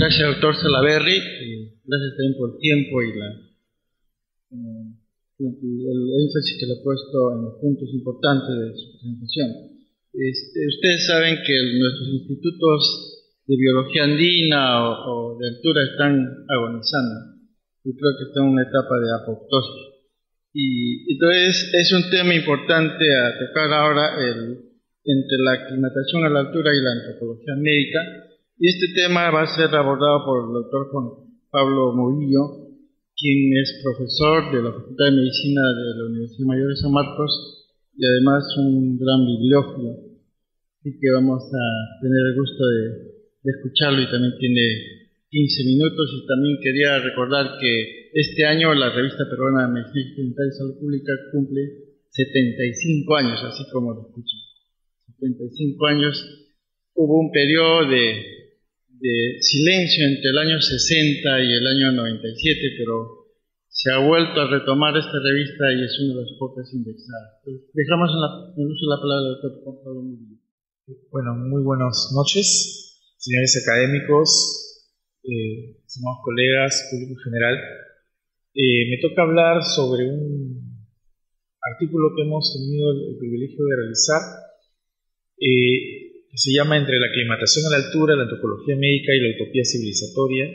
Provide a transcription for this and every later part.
Gracias, doctor Salaverry. Gracias también por el tiempo y el énfasis que le ha puesto en los puntos importantes de su presentación. Ustedes saben que nuestros institutos de biología andina o de altura están agonizando. Yo creo que está en una etapa de apoptosis. Y entonces es un tema importante a tocar ahora entre la aclimatación a la altura y la antropología médica. Y este tema va a ser abordado por el doctor Juan Pablo Murillo, quien es profesor de la Facultad de Medicina de la Universidad Mayor de San Marcos y además un gran bibliófilo. Así que vamos a tener el gusto de escucharlo, y también tiene 15 minutos. Y también quería recordar que este año la Revista Peruana de Medicina Experimental y Salud Pública cumple 75 años, así como lo escuchan. 75 años. Hubo un periodo de silencio entre el año 60 y el año 97, pero se ha vuelto a retomar esta revista y es una de las pocas indexadas. Entonces, dejamos en el uso de la palabra del doctor Juan Pablo Murillo. Bueno, muy buenas noches, señores académicos, estimados colegas, público en general. Me toca hablar sobre un artículo que hemos tenido el privilegio de realizar, que se llama Entre la aclimatación a la altura, la antropología médica y la utopía civilizatoria,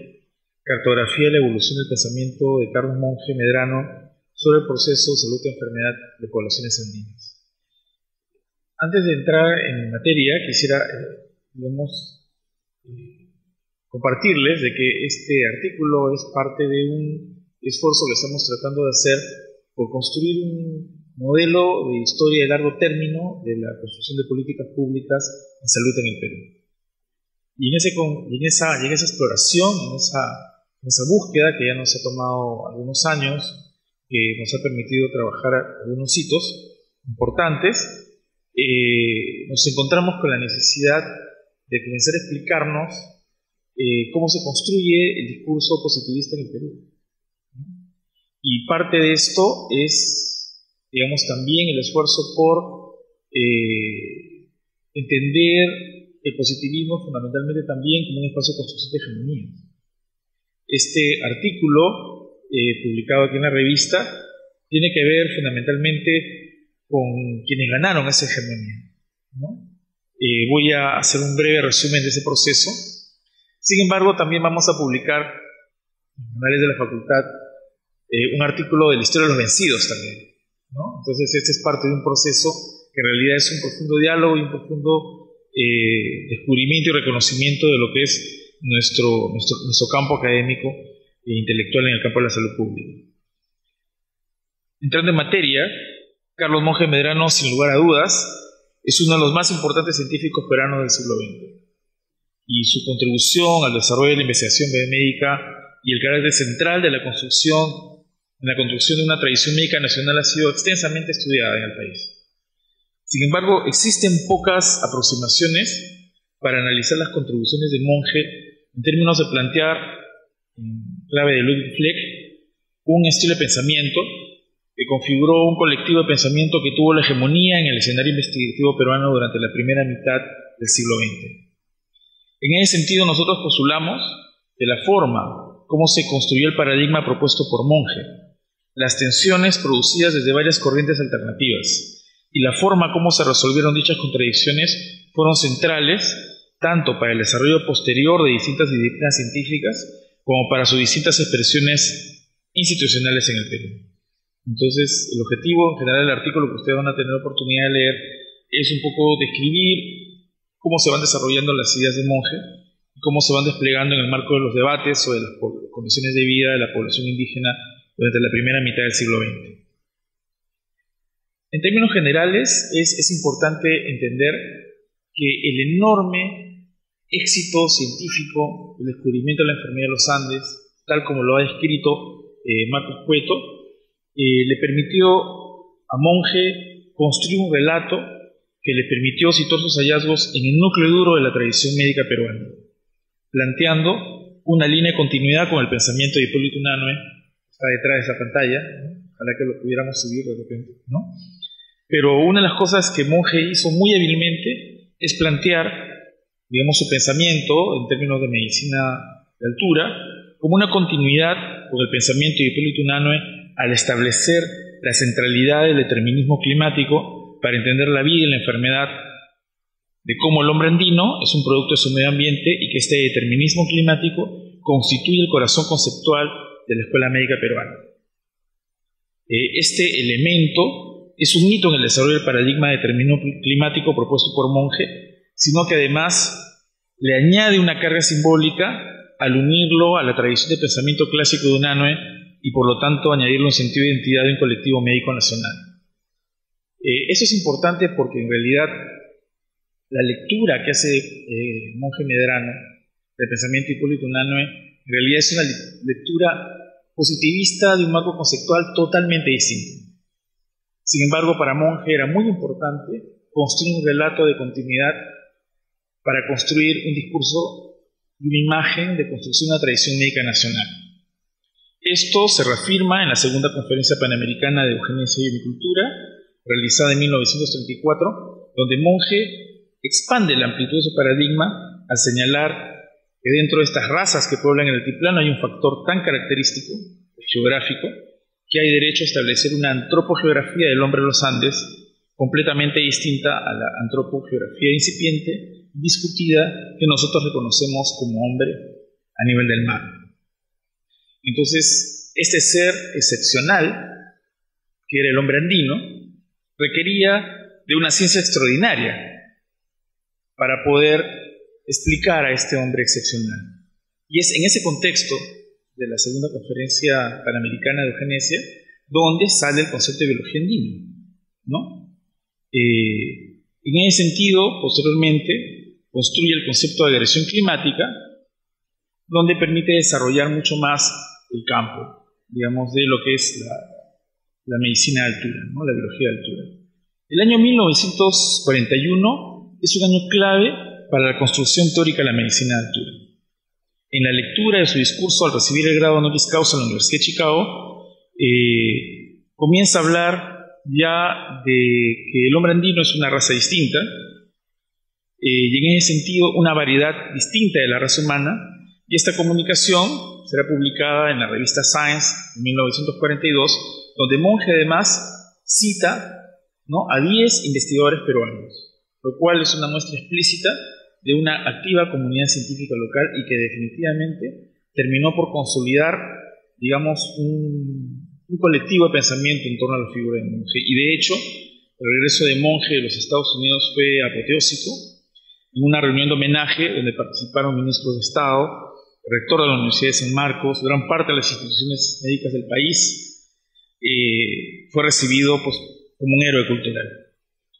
cartografía de la evolución del pensamiento de Carlos Monge Medrano sobre el proceso de salud y enfermedad de poblaciones andinas. Antes de entrar en materia, quisiera compartirles de que este artículo es parte de un esfuerzo que estamos tratando de hacer por construir un modelo de historia de largo término de la construcción de políticas públicas en salud en el Perú. Y en esa exploración, en esa búsqueda que ya nos ha tomado algunos años, que nos ha permitido trabajar algunos hitos importantes, nos encontramos con la necesidad de comenzar a explicarnos cómo se construye el discurso positivista en el Perú. Y parte de esto es, digamos, también el esfuerzo por entender el positivismo fundamentalmente también como un espacio de construcción de hegemonías. Este artículo, publicado aquí en la revista, tiene que ver fundamentalmente con quienes ganaron esa hegemonía, ¿no? Voy a hacer un breve resumen de ese proceso. Sin embargo, también vamos a publicar en Anales de la Facultad un artículo de la historia de los vencidos también, ¿no? Entonces, este es parte de un proceso que en realidad es un profundo diálogo y un profundo descubrimiento y reconocimiento de lo que es nuestro campo académico e intelectual en el campo de la salud pública. Entrando en materia, Carlos Monge Medrano, sin lugar a dudas, es uno de los más importantes científicos peruanos del siglo XX. Y su contribución al desarrollo de la investigación médica y el carácter central de la construcción de una tradición médica nacional ha sido extensamente estudiada en el país. Sin embargo, existen pocas aproximaciones para analizar las contribuciones de Monge en términos de plantear, en clave de Ludwig Fleck, un estilo de pensamiento que configuró un colectivo de pensamiento que tuvo la hegemonía en el escenario investigativo peruano durante la primera mitad del siglo XX. En ese sentido, nosotros postulamos de la forma como se construyó el paradigma propuesto por Monge, las tensiones producidas desde varias corrientes alternativas y la forma como se resolvieron dichas contradicciones fueron centrales tanto para el desarrollo posterior de distintas disciplinas científicas como para sus distintas expresiones institucionales en el Perú. Entonces, el objetivo en general del artículo que ustedes van a tener oportunidad de leer es un poco describir cómo se van desarrollando las ideas de Monge y cómo se van desplegando en el marco de los debates sobre las condiciones de vida de la población indígena durante la primera mitad del siglo XX. En términos generales, es importante entender que el enorme éxito científico del descubrimiento de la enfermedad de los Andes, tal como lo ha descrito Marcos Cueto, le permitió a Monge construir un relato que le permitió situar sus hallazgos en el núcleo duro de la tradición médica peruana, planteando una línea de continuidad con el pensamiento de Hipólito Unanue, que está detrás de esa pantalla, ¿no? Ojalá que lo pudiéramos subir de repente, ¿no? Pero una de las cosas que Monge hizo muy hábilmente es plantear, digamos, su pensamiento en términos de medicina de altura, como una continuidad con el pensamiento de Hipólito Unanue al establecer la centralidad del determinismo climático para entender la vida y la enfermedad, de cómo el hombre andino es un producto de su medio ambiente y que este determinismo climático constituye el corazón conceptual de la Escuela Médica Peruana. Este elemento es un hito en el desarrollo del paradigma de determinismo climático propuesto por Monge, sino que además le añade una carga simbólica al unirlo a la tradición de pensamiento clásico de Unanue y por lo tanto añadirle un sentido de identidad de un colectivo médico nacional. Eso es importante porque en realidad la lectura que hace Monge Medrano del pensamiento de Hipólito Unanue en realidad es una lectura positivista de un marco conceptual totalmente distinto. Sin embargo, para Monge era muy importante construir un relato de continuidad para construir un discurso y una imagen de construcción de una tradición médica nacional. Esto se reafirma en la segunda Conferencia Panamericana de Eugenesia y Biocultura, realizada en 1934, donde Monge expande la amplitud de su paradigma al señalar que dentro de estas razas que pueblan el altiplano hay un factor tan característico, geográfico, que hay derecho a establecer una antropogeografía del hombre de los Andes completamente distinta a la antropogeografía incipiente, discutida, que nosotros reconocemos como hombre a nivel del mar. Entonces, este ser excepcional, que era el hombre andino, requería de una ciencia extraordinaria para poder explicar a este hombre excepcional. Y es en ese contexto de la segunda Conferencia Panamericana de Eugenesia donde sale el concepto de biología andina, ¿no? En ese sentido, posteriormente, construye el concepto de agresión climática, donde permite desarrollar mucho más el campo, digamos, de lo que es la medicina de altura, ¿no? La biología de altura. El año 1941 es un año clave para la construcción teórica de la medicina de altura. En la lectura de su discurso al recibir el grado honoris causa en la Universidad de Chicago, comienza a hablar ya de que el hombre andino es una raza distinta, y en ese sentido una variedad distinta de la raza humana, y esta comunicación será publicada en la revista Science en 1942, donde Monge además cita, ¿no?, a 10 investigadores peruanos, lo cual es una muestra explícita de una activa comunidad científica local y que definitivamente terminó por consolidar, digamos, un colectivo de pensamiento en torno a la figura de Monge. Y de hecho, el regreso de Monge de los Estados Unidos fue apoteósico, en una reunión de homenaje donde participaron ministros de Estado, el rector de la Universidad de San Marcos, gran parte de las instituciones médicas del país. Fue recibido pues, como un héroe cultural.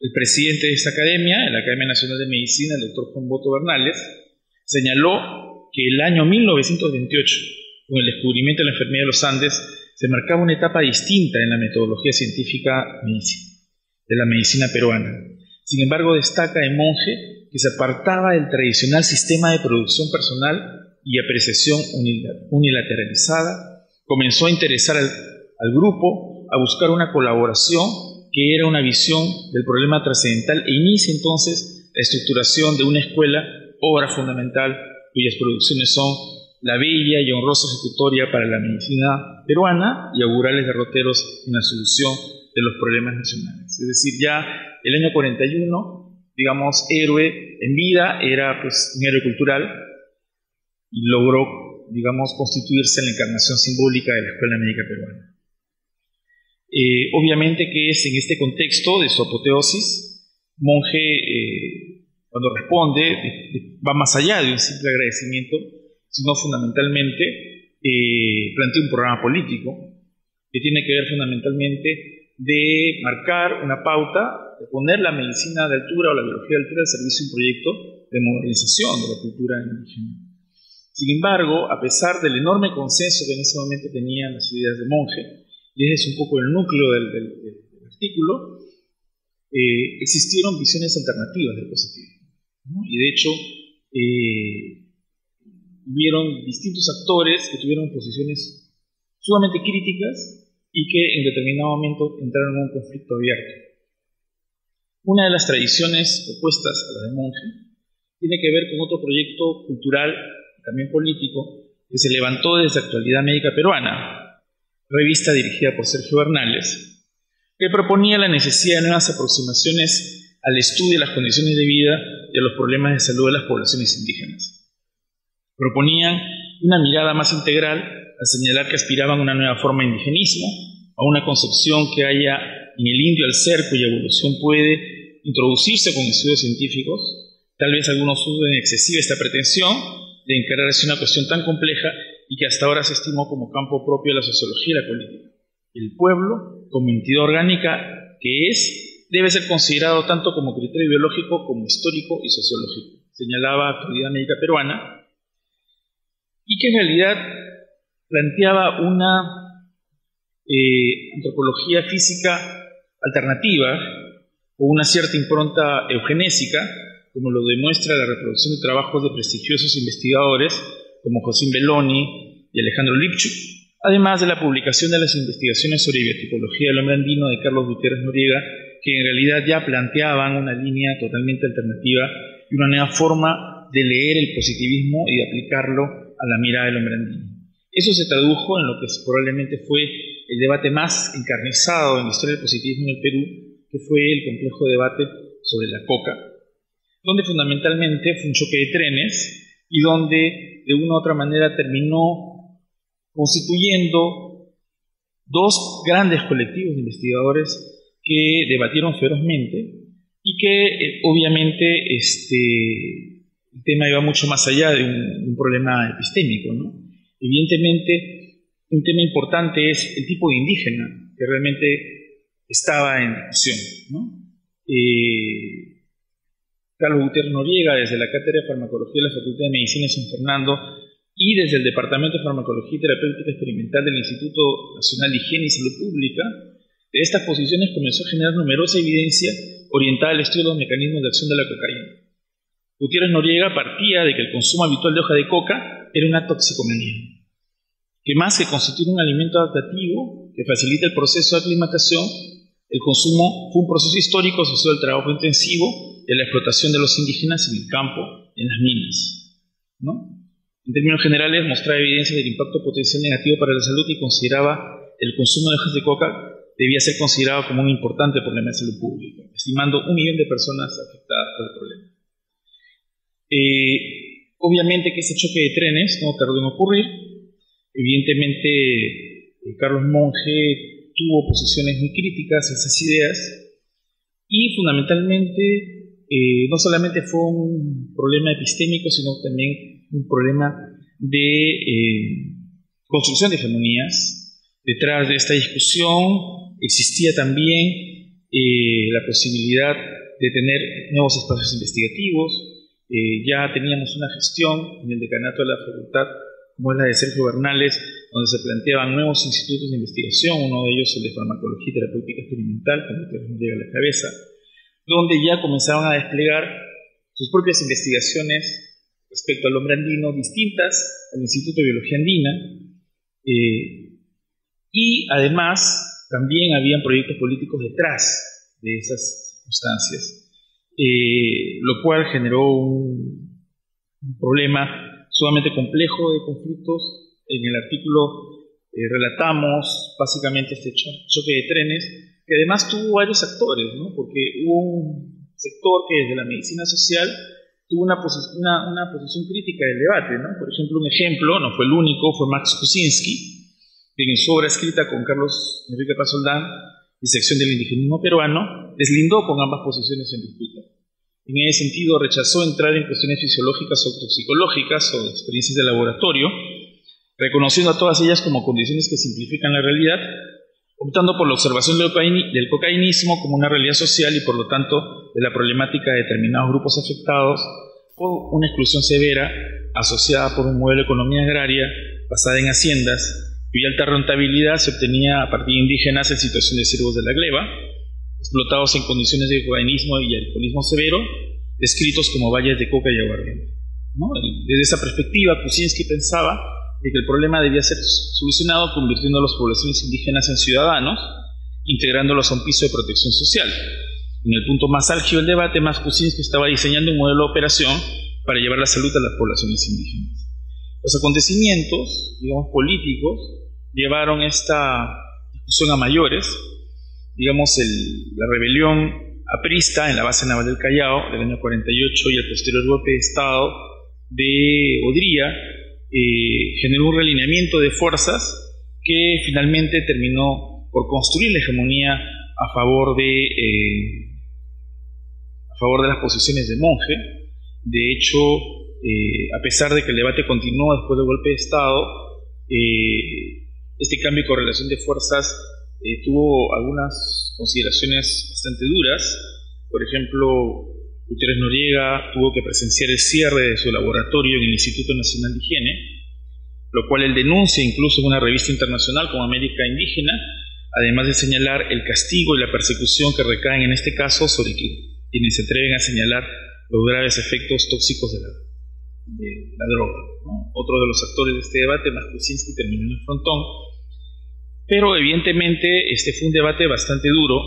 El presidente de esta academia, la Academia Nacional de Medicina, el doctor Juan Boto Bernales, señaló que el año 1928, con el descubrimiento de la enfermedad de los Andes, se marcaba una etapa distinta en la metodología científica de la medicina peruana. Sin embargo, destaca en Monge que se apartaba del tradicional sistema de producción personal y apreciación unilateralizada, comenzó a interesar al grupo, a buscar una colaboración que era una visión del problema trascendental e inicia entonces la estructuración de una escuela, obra fundamental, cuyas producciones son la bella y honrosa ejecutoria para la medicina peruana y augurales derroteros en la solución de los problemas nacionales. Es decir, ya el año 41, digamos, héroe en vida, era pues un héroe cultural y logró, digamos, constituirse en la encarnación simbólica de la Escuela Médica Peruana. Obviamente que es en este contexto de su apoteosis, Monge, cuando responde, va más allá de un simple agradecimiento, sino fundamentalmente plantea un programa político que tiene que ver fundamentalmente de marcar una pauta, de poner la medicina de altura o la biología de altura al servicio de un proyecto de modernización de la cultura indígena. Sin embargo, a pesar del enorme consenso que en ese momento tenían las ideas de Monge, y ese es un poco el núcleo del artículo, existieron visiones alternativas del positivismo, ¿no? Y de hecho, hubieron distintos actores que tuvieron posiciones sumamente críticas y que en determinado momento entraron en un conflicto abierto. Una de las tradiciones opuestas a la de Monge tiene que ver con otro proyecto cultural, también político, que se levantó desde Actualidad Médica Peruana, revista dirigida por Sergio Bernales, que proponía la necesidad de nuevas aproximaciones al estudio de las condiciones de vida y a los problemas de salud de las poblaciones indígenas. Proponían una mirada más integral al señalar que aspiraban a una nueva forma de indigenismo, a una concepción que haya en el indio al ser cuya evolución puede introducirse con estudios científicos. Tal vez algunos usen excesiva esta pretensión de encararse una cuestión tan compleja y que hasta ahora se estimó como campo propio de la sociología y la política. El pueblo, como entidad orgánica que es, debe ser considerado tanto como criterio biológico como histórico y sociológico, señalaba Actualidad Médica Peruana, y que en realidad planteaba una antropología física alternativa o una cierta impronta eugenésica, como lo demuestra la reproducción de trabajos de prestigiosos investigadores como José Belloni y Alejandro Lipchuk, además de la publicación de las investigaciones sobre biotipología del hombre andino de Carlos Gutiérrez Noriega, que en realidad ya planteaban una línea totalmente alternativa y una nueva forma de leer el positivismo y de aplicarlo a la mirada del hombre andino. Eso se tradujo en lo que probablemente fue el debate más encarnizado en la historia del positivismo en el Perú, que fue el complejo debate sobre la coca, donde fundamentalmente fue un choque de trenes y donde de una u otra manera terminó constituyendo dos grandes colectivos de investigadores que debatieron ferozmente y que obviamente el tema iba mucho más allá de un problema epistémico, ¿no? Evidentemente, un tema importante es el tipo de indígena que realmente estaba en discusión, ¿no? Carlos Gutiérrez Noriega, desde la Cátedra de Farmacología de la Facultad de Medicina de San Fernando y desde el Departamento de Farmacología y Terapéutica Experimental del Instituto Nacional de Higiene y Salud Pública, de estas posiciones comenzó a generar numerosa evidencia orientada al estudio de los mecanismos de acción de la cocaína. Gutiérrez Noriega partía de que el consumo habitual de hoja de coca era una toxicomanía, que más que constituir un alimento adaptativo que facilita el proceso de aclimatación, el consumo fue un proceso histórico asociado al trabajo intensivo y a la explotación de los indígenas en el campo, en las minas, ¿no? En términos generales, mostraba evidencia del impacto potencial negativo para la salud y consideraba el consumo de hojas de coca debía ser considerado como un importante problema de salud pública, estimando 1 millón de personas afectadas por el problema. Obviamente que este choque de trenes no tardó en ocurrir. Evidentemente, Carlos Monge tuvo posiciones muy críticas a esas ideas y fundamentalmente no solamente fue un problema epistémico, sino también un problema de construcción de hegemonías. Detrás de esta discusión existía también la posibilidad de tener nuevos espacios investigativos. Ya teníamos una gestión en el decanato de la facultad, como es la de Sergio Bernales, donde se planteaban nuevos institutos de investigación, uno de ellos el de Farmacología y Terapéutica Experimental, con el que nos llega a la cabeza, donde ya comenzaban a desplegar sus propias investigaciones respecto al hombre andino, distintas al Instituto de Biología Andina, y además también habían proyectos políticos detrás de esas circunstancias. Lo cual generó un problema sumamente complejo de conflictos. En el artículo relatamos básicamente este choque de trenes, que además tuvo varios actores, ¿no? Porque hubo un sector que desde la medicina social tuvo una posición crítica del debate, ¿no? Por ejemplo, un ejemplo, no fue el único, fue Max Kuczynski, que en su obra escrita con Carlos Enrique Pasoldán, Disección del indigenismo peruano, deslindó con ambas posiciones en disputa. En ese sentido, rechazó entrar en cuestiones fisiológicas o toxicológicas o de experiencias de laboratorio, reconociendo a todas ellas como condiciones que simplifican la realidad, optando por la observación del cocainismo como una realidad social y, por lo tanto, de la problemática de determinados grupos afectados por una exclusión severa asociada por un modelo de economía agraria basada en haciendas, cuya alta rentabilidad se obtenía a partir de indígenas en situación de siervos de la gleba, explotados en condiciones de cocainismo y alcoholismo severo, descritos como valles de coca y aguardiente, ¿no? Desde esa perspectiva, Kuczynski pensaba de que el problema debía ser solucionado convirtiendo a las poblaciones indígenas en ciudadanos, integrándolos a un piso de protección social. En el punto más álgido del debate, Kuczynski estaba diseñando un modelo de operación para llevar la salud a las poblaciones indígenas. Los acontecimientos, digamos, políticos, llevaron esta discusión a mayores. Digamos, la rebelión aprista en la base naval del Callao del año 48 y el posterior golpe de Estado de Odría generó un realineamiento de fuerzas que finalmente terminó por construir la hegemonía a favor de las posiciones de Monge. De hecho, a pesar de que el debate continuó después del golpe de Estado, este cambio y correlación de fuerzas tuvo algunas consideraciones bastante duras. Por ejemplo, Gutiérrez Noriega tuvo que presenciar el cierre de su laboratorio en el Instituto Nacional de Higiene, lo cual él denuncia incluso en una revista internacional como América Indígena, además de señalar el castigo y la persecución que recaen en este caso sobre quienes se atreven a señalar los graves efectos tóxicos de la droga, ¿no? Otro de los actores de este debate, Kuczynski, terminó en el frontón, pero evidentemente este fue un debate bastante duro,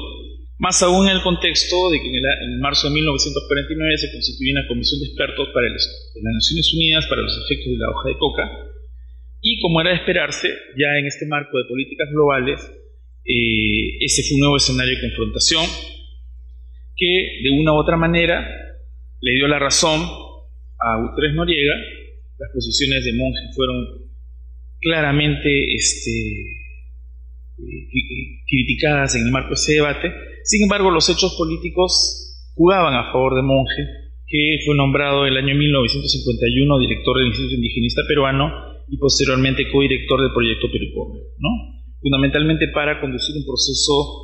más aún en el contexto de que en marzo de 1949 se constituyó una comisión de expertos de las Naciones Unidas para los efectos de la hoja de coca, y como era de esperarse, ya en este marco de políticas globales, ese fue un nuevo escenario de confrontación que de una u otra manera le dio la razón a Gutiérrez Noriega. Las posiciones de Monge fueron claramente criticadas en el marco de ese debate. Sin embargo, los hechos políticos jugaban a favor de Monge, que fue nombrado en el año 1951 director del Instituto Indigenista Peruano y posteriormente codirector del proyecto Perú Pobre, ¿no? Fundamentalmente para conducir un proceso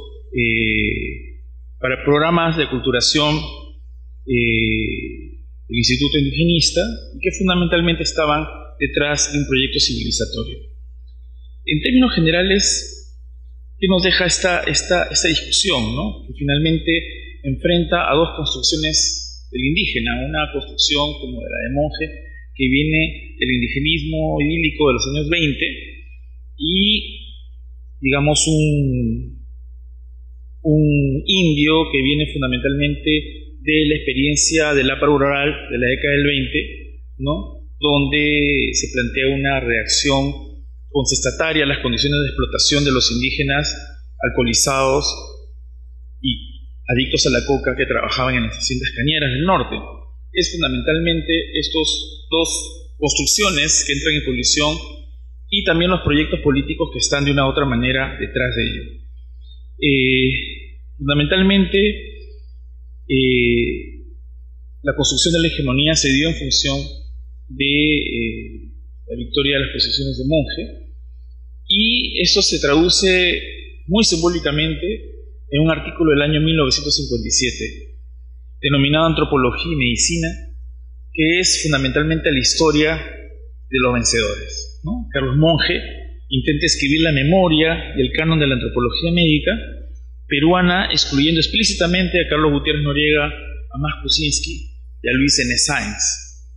para programas de aculturación del Instituto Indigenista, y que fundamentalmente estaban detrás de un proyecto civilizatorio. En términos generales, ¿qué nos deja esta discusión, ¿no? Que finalmente enfrenta a dos construcciones del indígena, una construcción como la de Monge, que viene del indigenismo idílico de los años 20, y digamos un indio que viene fundamentalmente de la experiencia del APA rural de la década del 20, ¿no? Donde se plantea una reacción contestataria a las condiciones de explotación de los indígenas alcoholizados y adictos a la coca que trabajaban en las haciendas cañeras del norte. Es fundamentalmente estas dos construcciones que entran en colisión, y también los proyectos políticos que están de una u otra manera detrás de ello. Fundamentalmente, la construcción de la hegemonía se dio en función de la victoria de las posiciones de Monge, y eso se traduce muy simbólicamente en un artículo del año 1957 denominado Antropología y Medicina, que es fundamentalmente la historia de los vencedores, ¿no? Carlos Monge intenta escribir la memoria y el canon de la antropología médica peruana, excluyendo explícitamente a Carlos Gutiérrez Noriega, a Mas Kuczynski y a Luis N. Sáenz,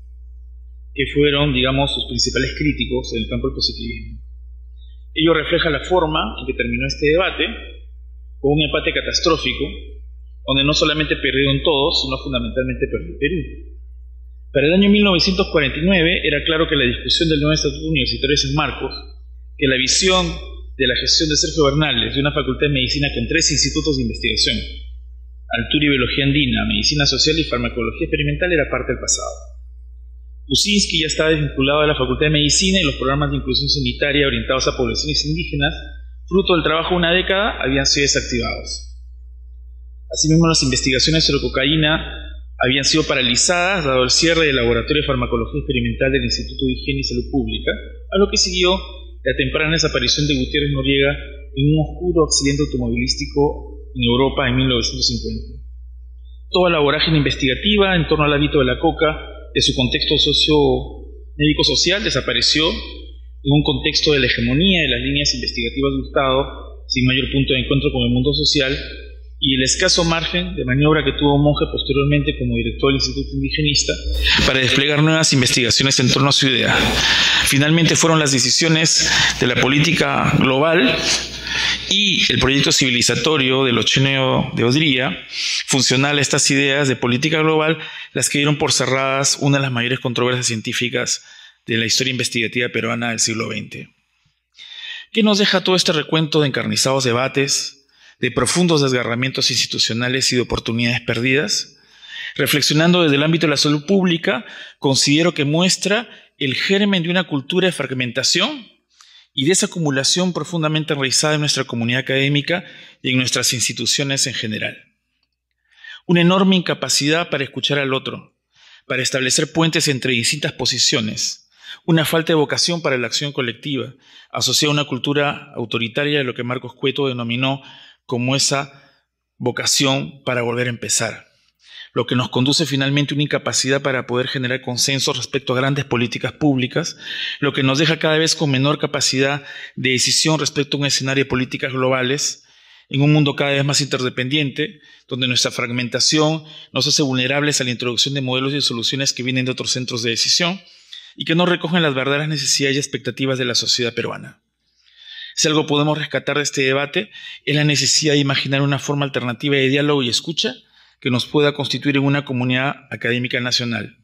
que fueron, digamos, sus principales críticos en el campo del positivismo. Ello refleja la forma en que terminó este debate, con un empate catastrófico, donde no solamente perdieron todos, sino fundamentalmente perdió Perú. Para el año 1949 era claro que la discusión del nuevo Estatuto Universitario de San Marcos, que la visión de la gestión de Sergio Bernales de una facultad de medicina con 3 institutos de investigación, Altura y Biología Andina, Medicina Social y Farmacología Experimental, era parte del pasado. Kuczynski ya estaba desvinculado de la Facultad de Medicina, y los programas de inclusión sanitaria orientados a poblaciones indígenas, fruto del trabajo de una década, habían sido desactivados. Asimismo, las investigaciones sobre cocaína habían sido paralizadas dado el cierre del Laboratorio de Farmacología Experimental del Instituto de Higiene y Salud Pública, a lo que siguió la temprana desaparición de Gutiérrez Noriega en un oscuro accidente automovilístico en Europa en 1950. Toda la vorágine investigativa en torno al hábito de la coca, de su contexto médico-social, desapareció en un contexto de la hegemonía de las líneas investigativas del Estado, sin mayor punto de encuentro con el mundo social, y el escaso margen de maniobra que tuvo Monge posteriormente como director del Instituto Indigenista para desplegar nuevas investigaciones en torno a su idea. Finalmente fueron las decisiones de la política global y el proyecto civilizatorio del Ocheneo de Odría, funcional a estas ideas de política global, las que dieron por cerradas una de las mayores controversias científicas de la historia investigativa peruana del siglo XX. ¿Qué nos deja todo este recuento de encarnizados debates, de profundos desgarramientos institucionales y de oportunidades perdidas? Reflexionando desde el ámbito de la salud pública, considero que muestra el germen de una cultura de fragmentación y desacumulación profundamente enraizada en nuestra comunidad académica y en nuestras instituciones en general. Una enorme incapacidad para escuchar al otro, para establecer puentes entre distintas posiciones, una falta de vocación para la acción colectiva, asociada a una cultura autoritaria de lo que Marcos Cueto denominó como esa vocación para volver a empezar, lo que nos conduce finalmente a una incapacidad para poder generar consensos respecto a grandes políticas públicas, lo que nos deja cada vez con menor capacidad de decisión respecto a un escenario de políticas globales, en un mundo cada vez más interdependiente, donde nuestra fragmentación nos hace vulnerables a la introducción de modelos y soluciones que vienen de otros centros de decisión y que no recogen las verdaderas necesidades y expectativas de la sociedad peruana. Si algo podemos rescatar de este debate es la necesidad de imaginar una forma alternativa de diálogo y escucha que nos pueda constituir en una comunidad académica nacional.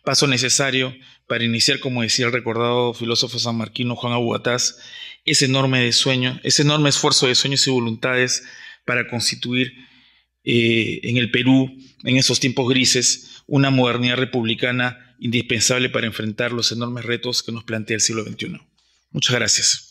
Paso necesario para iniciar, como decía el recordado filósofo sanmarquino Juan Abugataz, ese enorme esfuerzo de sueños y voluntades para constituir en el Perú, en esos tiempos grises, una modernidad republicana indispensable para enfrentar los enormes retos que nos plantea el siglo XXI. Muchas gracias.